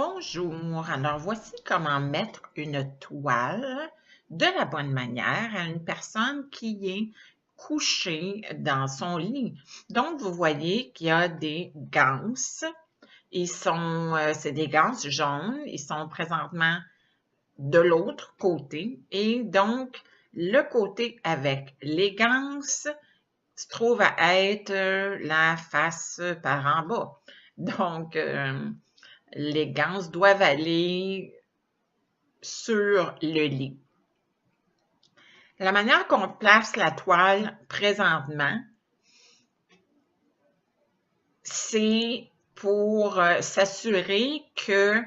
Bonjour, alors voici comment mettre une toile de la bonne manière à une personne qui est couchée dans son lit. Donc, vous voyez qu'il y a des ganses. C'est des ganses jaunes. Ils sont présentement de l'autre côté. Et donc, le côté avec les ganses se trouve à être la face par en bas. Donc, les ganses doivent aller sur le lit. La manière qu'on place la toile présentement, c'est pour s'assurer que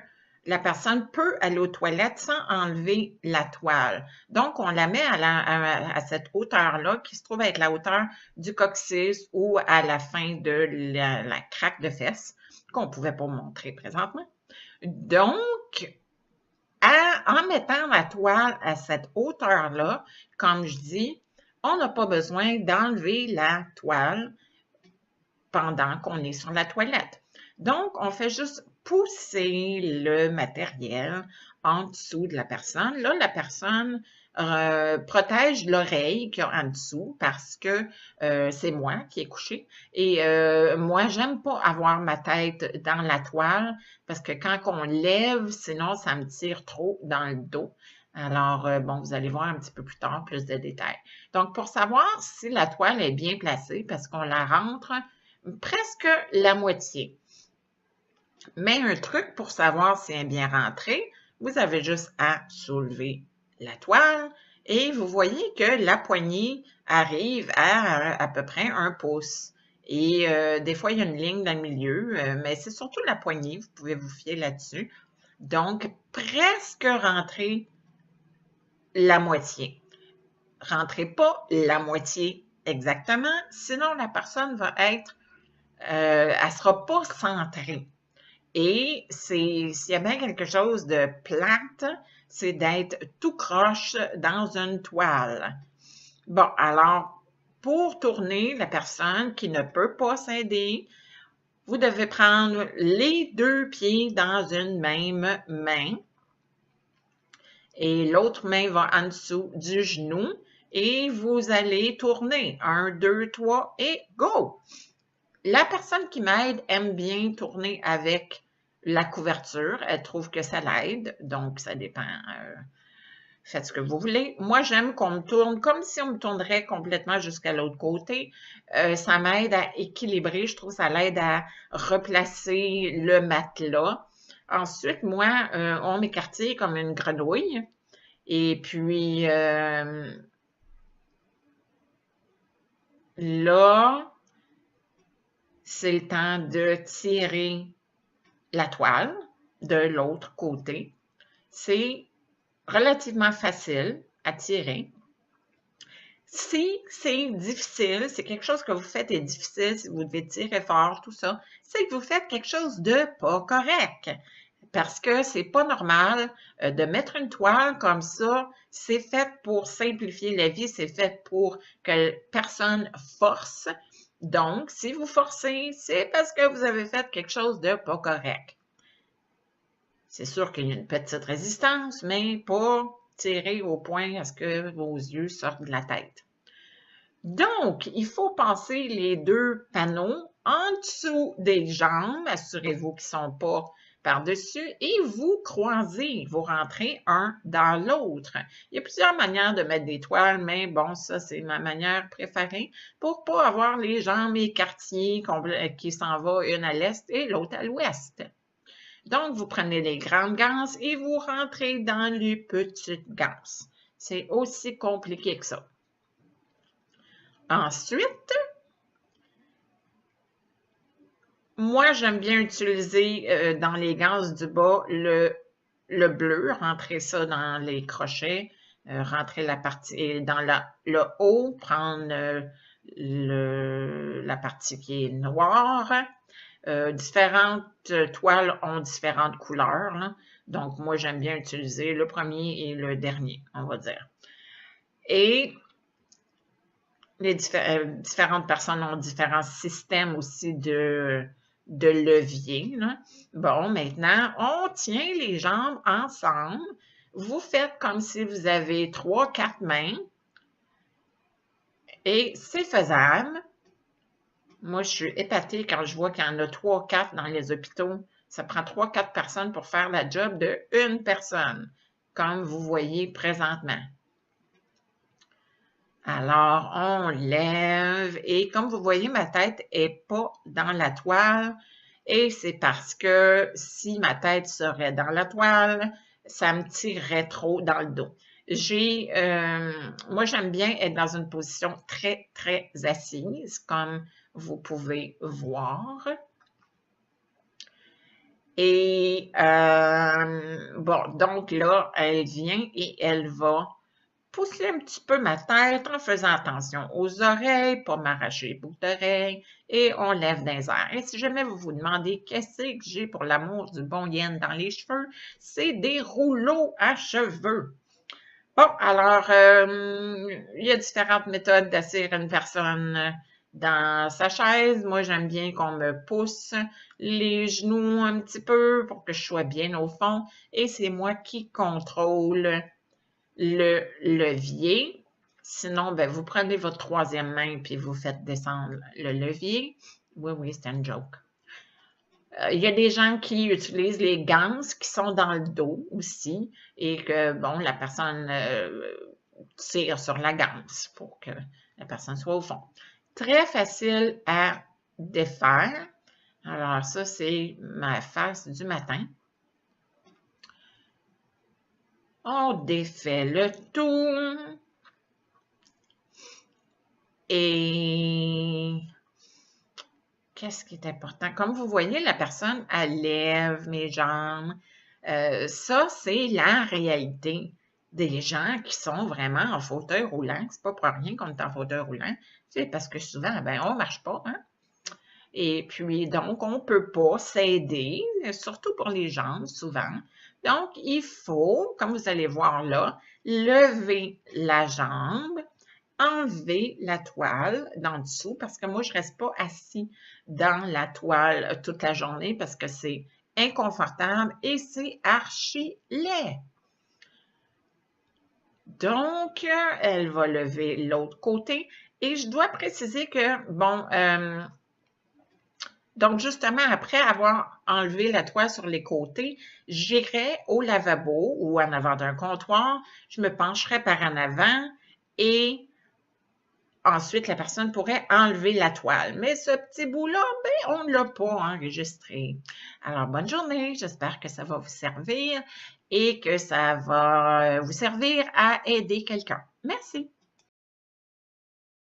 la personne peut aller aux toilettes sans enlever la toile. Donc, on la met à cette hauteur-là qui se trouve être la hauteur du coccyx ou à la fin de la craque de fesses qu'on ne pouvait pas montrer présentement. Donc, en mettant la toile à cette hauteur-là, comme je dis, on n'a pas besoin d'enlever la toile pendant qu'on est sur la toilette. Donc, on fait juste pousser le matériel en dessous de la personne. Là, la personne protège l'oreille qu'il y a en dessous parce que c'est moi qui ai couché. Et moi, j'aime pas avoir ma tête dans la toile parce que quand on lève, sinon, ça me tire trop dans le dos. Alors, bon, vous allez voir un petit peu plus tard plus de détails. Donc, pour savoir si la toile est bien placée, parce qu'on la rentre presque la moitié. Mais un truc pour savoir si elle est bien rentrée, vous avez juste à soulever la toile et vous voyez que la poignée arrive à peu près 1 pouce. Et des fois, il y a une ligne dans le milieu, mais c'est surtout la poignée, vous pouvez vous fier là-dessus. Donc, presque rentrer la moitié. Rentrez pas la moitié exactement, sinon la personne va être elle ne sera pas centrée. Et s'il y a bien quelque chose de plate, c'est d'être tout croche dans une toile. Bon, alors, pour tourner la personne qui ne peut pas s'aider, vous devez prendre les 2 pieds dans une même main et l'autre main va en dessous du genou et vous allez tourner 1, 2, 3 et go! La personne qui m'aide aime bien tourner avec la couverture. Elle trouve que ça l'aide, donc ça dépend. Faites ce que vous voulez. Moi, j'aime qu'on me tourne comme si on me tournerait complètement jusqu'à l'autre côté. Ça m'aide à équilibrer. Je trouve que ça l'aide à replacer le matelas. Ensuite, moi, on m'écartille comme une grenouille. Et puis, là, c'est le temps de tirer la toile de l'autre côté. C'est relativement facile à tirer. Si c'est difficile, c'est quelque chose que vous faites est difficile, si vous devez tirer fort, tout ça, c'est que vous faites quelque chose de pas correct. Parce que c'est pas normal de mettre une toile comme ça. C'est fait pour simplifier la vie, c'est fait pour que personne force. Donc, si vous forcez, c'est parce que vous avez fait quelque chose de pas correct. C'est sûr qu'il y a une petite résistance, mais pas tirée au point à ce que vos yeux sortent de la tête. Donc, il faut passer les 2 panneaux en dessous des jambes. Assurez-vous qu'ils ne sont pas par-dessus et vous croisez, vous rentrez un dans l'autre. Il y a plusieurs manières de mettre des toiles, mais bon, ça, c'est ma manière préférée pour ne pas avoir les jambes écartillées qui s'en va une à l'est et l'autre à l'ouest. Donc, vous prenez les grandes ganses et vous rentrez dans les petites ganses. C'est aussi compliqué que ça. Ensuite, moi, j'aime bien utiliser dans les ganses du bas le bleu, rentrer ça dans les crochets, rentrer la partie dans le haut, prendre la partie qui est noire. Différentes toiles ont différentes couleurs, là. Donc, moi, j'aime bien utiliser le premier et le dernier, on va dire. Et les différentes personnes ont différents systèmes aussi de de levier, là. Bon, maintenant, on tient les jambes ensemble. Vous faites comme si vous avez 3-4 mains et c'est faisable. Moi, je suis épatée quand je vois qu'il y en a 3-4 dans les hôpitaux. Ça prend 3-4 personnes pour faire la job de une personne, comme vous voyez présentement. Alors, on lève et comme vous voyez, ma tête n'est pas dans la toile et c'est parce que si ma tête serait dans la toile, ça me tirerait trop dans le dos. Moi, j'aime bien être dans une position très, très assise, comme vous pouvez voir. Et bon, donc là, elle vient et elle va pousser un petit peu ma tête en faisant attention aux oreilles, pas m'arracher les boucles d'oreilles, et on lève dans les airs. Et si jamais vous vous demandez qu'est-ce que j'ai pour l'amour du bon yen dans les cheveux, c'est des rouleaux à cheveux. Bon, alors, il y a différentes méthodes d'asseoir une personne dans sa chaise. Moi, j'aime bien qu'on me pousse les genoux un petit peu pour que je sois bien au fond. Et c'est moi qui contrôle le levier. Sinon, ben, vous prenez votre troisième main puis vous faites descendre le levier. Oui, oui, c'est une joke. Il y a des gens qui utilisent les ganses qui sont dans le dos aussi et que, bon, la personne tire sur la ganse pour que la personne soit au fond. Très facile à défaire. Alors, ça, c'est ma face du matin. On défait le tout. Et qu'est-ce qui est important? Comme vous voyez, la personne, elle lève mes jambes. Ça, c'est la réalité des gens qui sont vraiment en fauteuil roulant. C'est pas pour rien qu'on est en fauteuil roulant. C'est parce que souvent, ben, on marche pas, hein? Et puis, donc, on peut pas s'aider, surtout pour les jambes, souvent. Donc, il faut, comme vous allez voir là, lever la jambe, enlever la toile d'en dessous parce que moi, je ne reste pas assis dans la toile toute la journée parce que c'est inconfortable et c'est archi laid. Donc, elle va lever l'autre côté et je dois préciser que, bon, donc justement, après avoir enlevé la toile sur les côtés, j'irai au lavabo ou en avant d'un comptoir, je me pencherai par en avant et ensuite, la personne pourrait enlever la toile. Mais ce petit bout-là, ben, on ne l'a pas enregistré. Alors, bonne journée. J'espère que ça va vous servir et que ça va vous servir à aider quelqu'un. Merci.